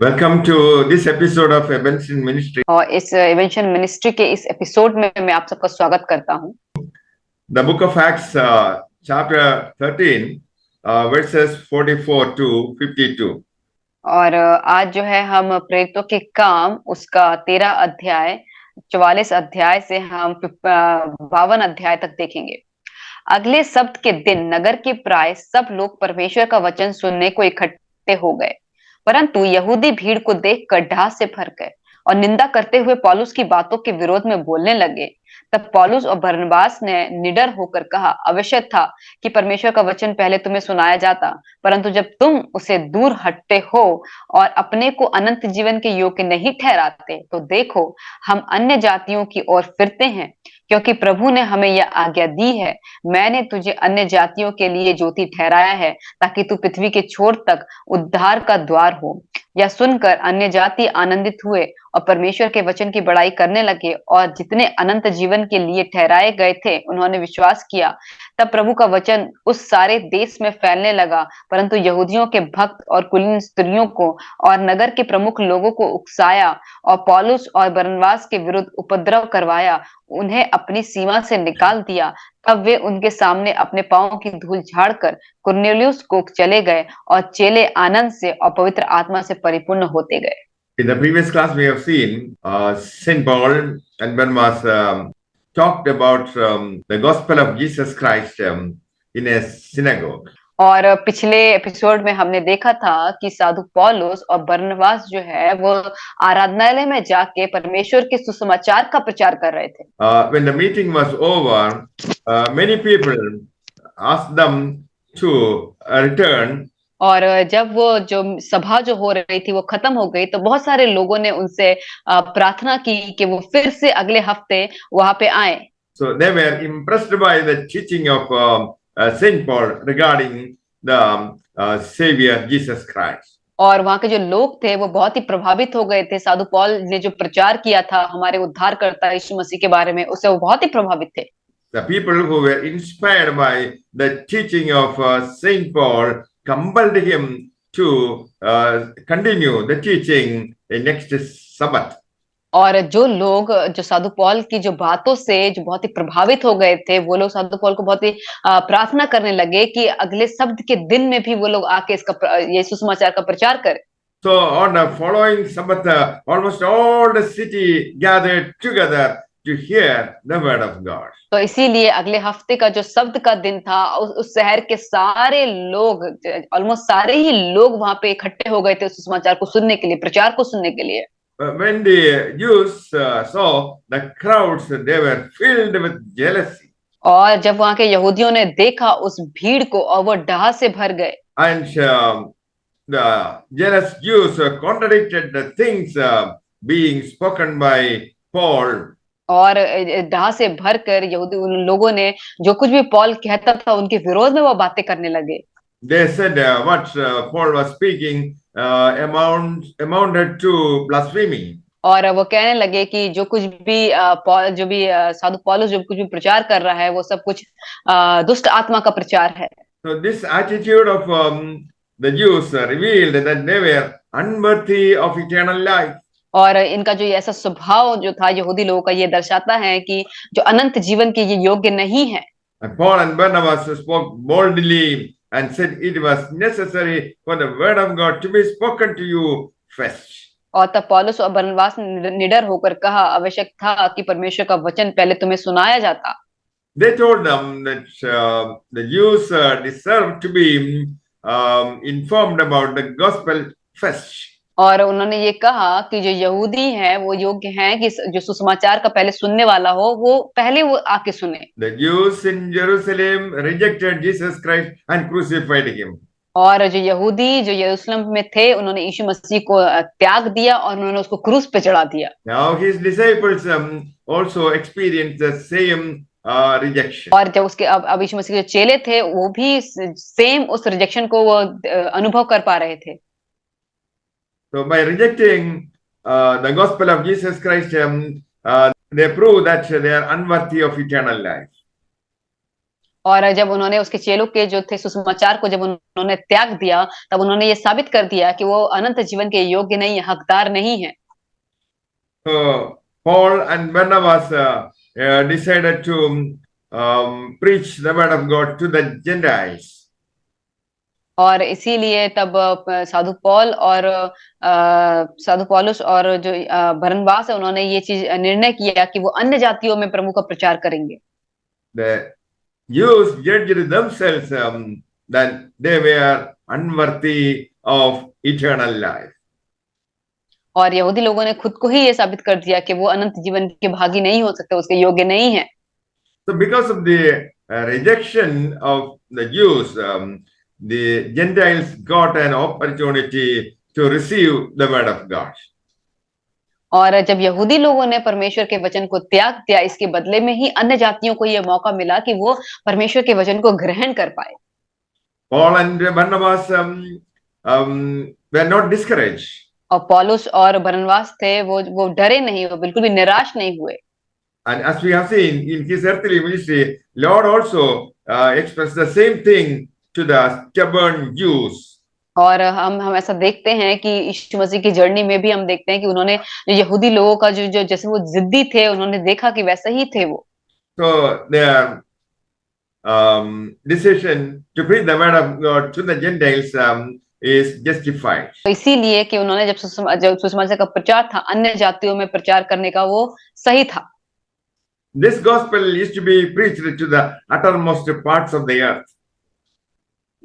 Welcome to this episode of Ebenson Ministry. और इस इवेंशन ministry के इस एपिसोड में मैं आप सबका स्वागत करता हूं। The book of Acts, chapter 13, verses 44 to 52. और आज जो है हम प्रेरितों के काम उसका 13 अध्याय 44 अध्याय से हम 52 अध्याय तक देखेंगे। अगले सब्त के दिन नगर के प्राय सब लोग परमेश्वर का वचन सुनने को इकट्ठे हो गए, परंतु यहूदी भीड़ को देखकर ढाह से भर गए और निंदा करते हुए पौलुस की बातों के विरोध में बोलने लगे। तब पौलुस और बरनबास ने निडर होकर कहा, आवश्यक था कि परमेश्वर का वचन पहले तुम्हें सुनाया जाता, परंतु जब तुम उसे दूर हटते हो और अपने को अनंत जीवन के योग्य नहीं ठहराते, तो देखो हम अन्य जातियों की ओर फिरते हैं, क्योंकि प्रभु ने हमें यह आज्ञा दी है, मैंने तुझे अन्य जातियों के लिए ज्योति ठहराया है, ताकि तू पृथ्वी के छोर तक उद्धार का द्वार हो। यह सुनकर अन्य जाति आनंदित हुए और परमेश्वर के वचन की बड़ाई करने लगे, और जितने अनंत जीवन के लिए ठहराए गए थे उन्होंने विश्वास किया। तब प्रभु का वचन उस सारे देश में फैलने लगा, परंतु यहूदियों के भक्त और कुलीन स्त्रियों को और नगर के प्रमुख लोगों को उकसाया और पौलुस और बरनबास के विरुद्ध उपद्रव करवाया, उन्हें अपनी सीमा से निकाल दिया। तब वे उनके सामने अपने पांवों की धूल झाड़कर कुरनेलियुस को चले गए, और चेले आनंद से और पवित्र आत्मा से परिपूर्ण होते गए। In the previous class, we have seen Saint Paul and Barnabas talked about the gospel of Jesus Christ in a synagogue. और पिछले एपिसोड में हमने देखा था कि साधु पौलुस और बरनबास जो है वो आराधनालय में जाके परमेश्वर के सुसमाचार का प्रचार कर रहे थे। When the meeting was over, many people asked them to return. और जब वो जो सभा जो हो रही थी वो खत्म हो गई, तो बहुत सारे लोगों ने उनसे प्रार्थना की कि वो फिर से अगले हफ्ते वहां पे आए। So they were impressed by the teaching of Saint Paul regarding the Savior Jesus Christ. और वहां के जो लोग थे वो बहुत ही प्रभावित हो गए थे। साधु पौल ने जो प्रचार किया था हमारे उद्धारकर्ता यीशु मसीह के बारे में, उससे वो बहुत ही प्रभावित थे। The people who were inspired by the teaching of Saint Paul compelled him to continue the teaching in next Sabbath. और जो लोग जो साधु पौल की जो बातों से जो बहुत ही प्रभावित हो गए थे, वो लोग साधु पौल को बहुत ही प्रार्थना करने लगे कि अगले सब्त के दिन में भी वो लोग आके इसका ये सुसमाचार का प्रचार करें। So on the following Sabbath, almost all the city gathered together to hear the word of God. तो इसीलिए अगले हफ्ते का जो सब्त का दिन था, उस शहर के सारे लोग, ऑलमोस्ट सारे ही लोग वहां पे इकट्ठे हो गए थे उस सुसमाचार को सुनने के लिए, प्रचार को सुनने के लिए। When the Jews saw the crowds, they were filled with jealousy. और जब वहां के यहूदियों ने देखा उस भीड़ को, और वो डाह से भर गए। And the jealous Jews contradicted the things being spoken by Paul. और डाह से भरकर यहूदी उन लोगों ने जो कुछ भी पौल कहता था उनके विरोध में वो बातें करने लगे। They said what Paul was speaking amounted to blasphemy. और वो कहने लगे कि जो कुछ भी साधु पौलुस जो कुछ भी प्रचार कर रहा है वो सब कुछ दुष्ट आत्मा का प्रचार है। So this attitude of the Jews revealed that they were unworthy of eternal life. और इनका जो ऐसा स्वभाव जो था यहूदी लोगों का, ये दर्शाता है कि जो अनंत जीवन के ये योग्य नहीं है। And Paul and Barnabas spoke boldly and said it was necessary for the word of God to be spoken to you first. और तब पौलुस और बरनबास ने निडर होकर कहा, आवश्यक था कि परमेश्वर का वचन पहले तुम्हें सुनाया जाता। They told them that the Jews deserve to be informed about the gospel first. और उन्होंने ये कहा कि जो यहूदी हैं वो योग्य हैं कि जो सुसमाचार का पहले सुनने वाला हो वो पहले वो आके सुने। The Jews in Jerusalem rejected Jesus Christ and crucified him. और जो यहूदी जो यरूशलेम में थे उन्होंने यीशु मसीह को त्याग दिया और उन्होंने उसको क्रूस पे चढ़ा दिया। Now his disciples also experienced the same rejection. और जब उसके अब यीशु मसीह के जो चेले थे वो भी सेम उस रिजेक्शन को वो अनुभव कर पा रहे थे। So by rejecting the gospel of Jesus Christ, they prove that they are unworthy of eternal life. और जब उन्होंने उसके चेलों के जो थे सुसमाचार को जब उन्होंने त्याग दिया, तब उन्होंने ये साबित कर दिया कि वो अनंत जीवन के योग्य नहीं है, हकदार नहीं है। So Paul and Barnabas decided to preach the word of God to the Gentiles. और इसीलिए तब साधु पौल और साधु पौलुस और जो बरनबास है, उन्होंने ये चीज निर्णय किया कि वो अन्य जातियों में प्रभु का प्रचार करेंगे। The Jews judged themselves that they were unworthy of eternal life. और यहूदी लोगों ने खुद को ही ये साबित कर दिया कि वो अनंत जीवन के भागी नहीं हो सकते, उसके योग्य नहीं है। So because of the rejection of the Jews, the Gentiles got an opportunity to receive the word of God. और जब यहूदी लोगों ने परमेश्वर के वचन को त्याग दिया, इसके बदले में ही अन्य जातियों को यह मौका मिला कि वो परमेश्वर के वचन को ग्रहण कर पाए। Paul and Barnabas were not discouraged. और पौलुस और बरनबास थे, वो डरे नहीं, वो बिल्कुल भी निराश नहीं हुए। And as we have seen in his earthly ministry, Lord also expressed the same thing to the stubborn Jews. और हम ऐसा देखते हैं कि यीशु मसीह की जर्नी में भी हम देखते हैं कि उन्होंने यहूदी लोगों का जो जैसे वो जिद्दी थे, उन्होंने देखा कि वैसे ही थे वो। So their decision to preach the word of God to the Gentiles is justified. तो इसीलिए कि उन्होंने जब सुसमाचार का प्रचार था, अन्य जातियों में प्रचार करने का, वो सही था। This gospel is to be preached to the uttermost parts of the earth.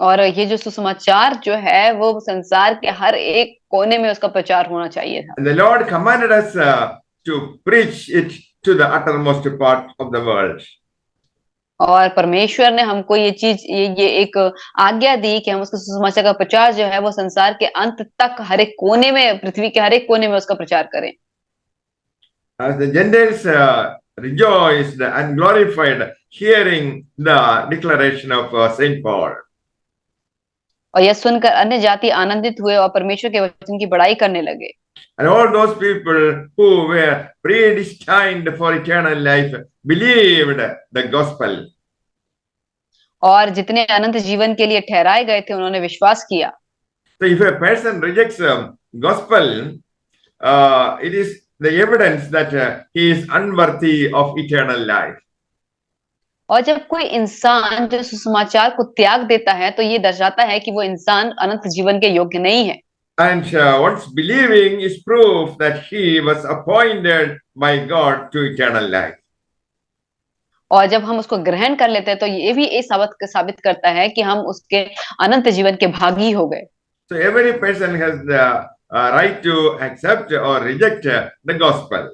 और ये जो सुसमाचार जो है वो संसार के हर एक कोने में उसका प्रचार होना चाहिए था। And the Lord commanded us to preach it to the uttermost part of the world. और परमेश्वर ने हमको ये चीज ये एक आज्ञा दी कि हम उसके सुसमाचार का प्रचार जो है वो संसार के अंत तक, हर एक कोने में, पृथ्वी के हर एक कोने में उसका प्रचार करें। As the Gentiles rejoiced and glorified hearing the declaration of Saint Paul. और यह सुनकर अन्य जाति आनंदित हुए और परमेश्वर के वचन की बड़ाई करने लगे। And all those people who were predestined for eternal life believed the gospel. और जितने अनंत जीवन के लिए ठहराए गए थे, उन्होंने विश्वास किया। So if a person rejects gospel, it is the evidence that he is unworthy of eternal life. और जब कोई इंसान जो सुसमाचार को त्याग देता है, तो ये दर्शाता है कि वो इंसान अनंत जीवन के योग्य नहीं है। And once believing is proof that he was appointed by God to eternal life. और जब हम उसको ग्रहण कर लेते हैं, तो ये भी साबित करता है कि हम उसके अनंत जीवन के भागी हो गए। So every person has the right to accept or reject the gospel.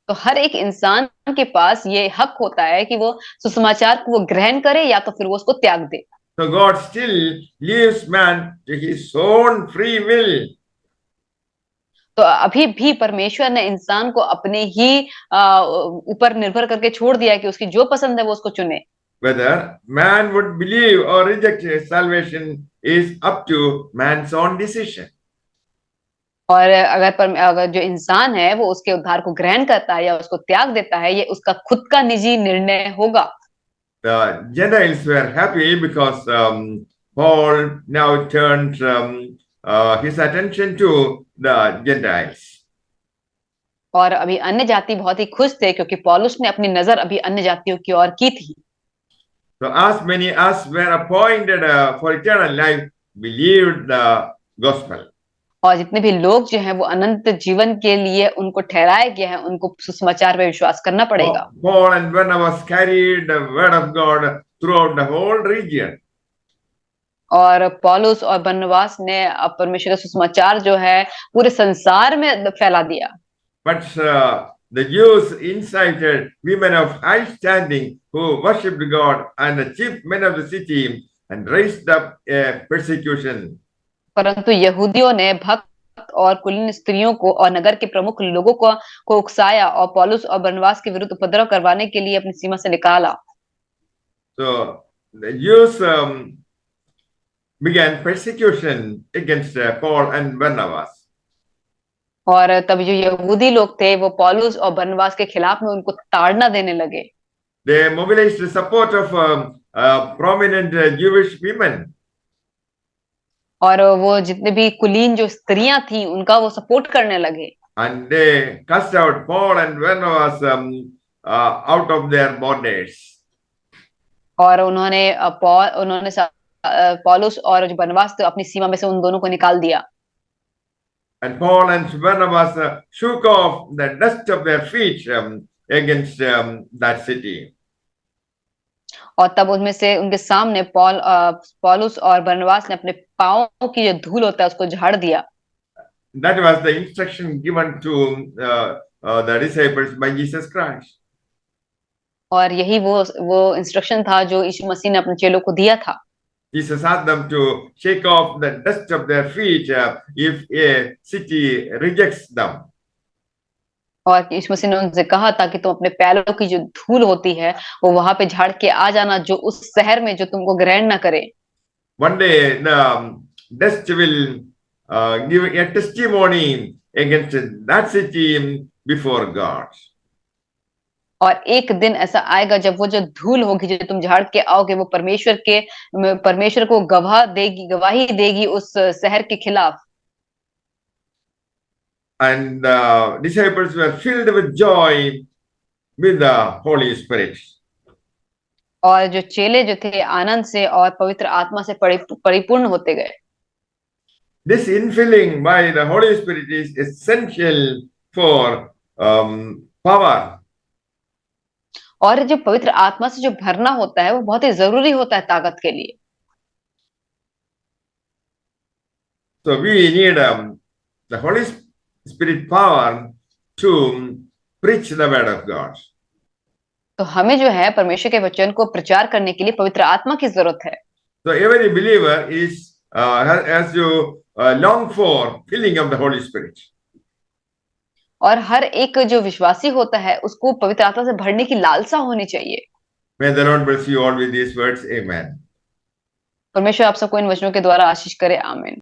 तो हर एक इंसान के पास ये हक होता है कि वो सुसमाचार को वो ग्रहण करे या तो फिर वो उसको त्याग दे। So God still leaves man to his own free will. तो अभी भी परमेश्वर ने इंसान को अपने ही ऊपर निर्भर करके छोड़ दिया है कि उसकी जो पसंद है वो उसको चुने। Whether man would believe or reject his salvation is up to man's own decision. और अगर जो इंसान है वो उसके उद्धार को ग्रहण करता है या उसको त्याग देता है, ये उसका खुद का निजी निर्णय होगा। The Gentiles were happy because Paul now turned his attention to the Gentiles. और अभी अन्य जाति बहुत ही खुश थे क्योंकि पौलुस ने अपनी नजर अभी अन्य जातियों की ओर की थी। So as many as were appointed for eternal life believed the gospel. और जितने भी लोग जो हैं वो अनंत जीवन के लिए उनको ठहराया गया है, उनको सुसमाचार पे विश्वास करना पड़ेगा। Paul and Barnabas carried the word of God throughout the whole region. और पौलुस और बरनबास ने परमेश्वर का सुसमाचार जो है पूरे संसार में फैला दिया। But the Jews incited women of high standing who worshipped God and the chief men of the city and raised up a persecution. परंतु यहूदियों ने भक्त और कुलीन स्त्रियों को और नगर के प्रमुख लोगों को उकसाया और पौलुस और बरनबास के विरुद्ध उपद्रव करवाने के लिए अपनी सीमा से निकाला। So the Jews began persecution against Paul and Barnabas. और तब जो यहूदी लोग थे वो पौलुस और बरनबास के खिलाफ में उनको ताड़ना देने लगे। They mobilized the support of prominent Jewish women. और वो जितने भी कुलीन जो स्त्रियां थी उनका वो सपोर्ट करने लगे। And they cast out Paul and Barnabas out of their borders. और उन्होंने पौलुस और जो बरनबास थे अपनी सीमा में से उन दोनों को निकाल दिया। And Paul and Barnabas shook off the dust of their feet against that city. और तब उनमें से उनके सामने पौलुस और बरनबास ने अपने पांवों की जो धूल होता है उसको झाड़ दिया। That was the instruction given to the disciples by Jesus Christ. और यही वो इंस्ट्रक्शन था जो यीशु मसीह ने अपने चेलों को दिया था। Jesus asked them to shake off the dust of their feet if a city rejects them. और यीशु मसीह ने उनसे कहा था कि तुम अपने पैरों की जो धूल होती है वो वहां पे झाड़ के आ जाना, जो उस शहर में जो तुमको ग्रहण ना करे। One day the dust will give a testimony against that city before God. और एक दिन ऐसा आएगा जब वो जो धूल होगी जो तुम झाड़ के आओगे वो परमेश्वर को गवाही देगी उस शहर के खिलाफ। And the disciples were filled with joy with the Holy Spirit. और जो चेले जो थे आनंद से और पवित्र आत्मा से परिपूर्ण होते गए। This infilling by the Holy Spirit is essential for power. और जो पवित्र आत्मा से जो भरना होता है वो बहुत ही जरूरी होता है ताकत के लिए। So we need the Holy Spirit power to preach the word of God. तो हमें जो है परमेश्वर के वचन को प्रचार करने के लिए पवित्र आत्मा की जरूरत है। So every believer has to long for filling of the Holy Spirit. और हर एक जो विश्वासी होता है उसको पवित्र आत्मा से भरने की लालसा होनी चाहिए। May the Lord bless you all with these words. Amen. परमेश्वर आप सबको इन वचनों के द्वारा आशीष करे। आमीन।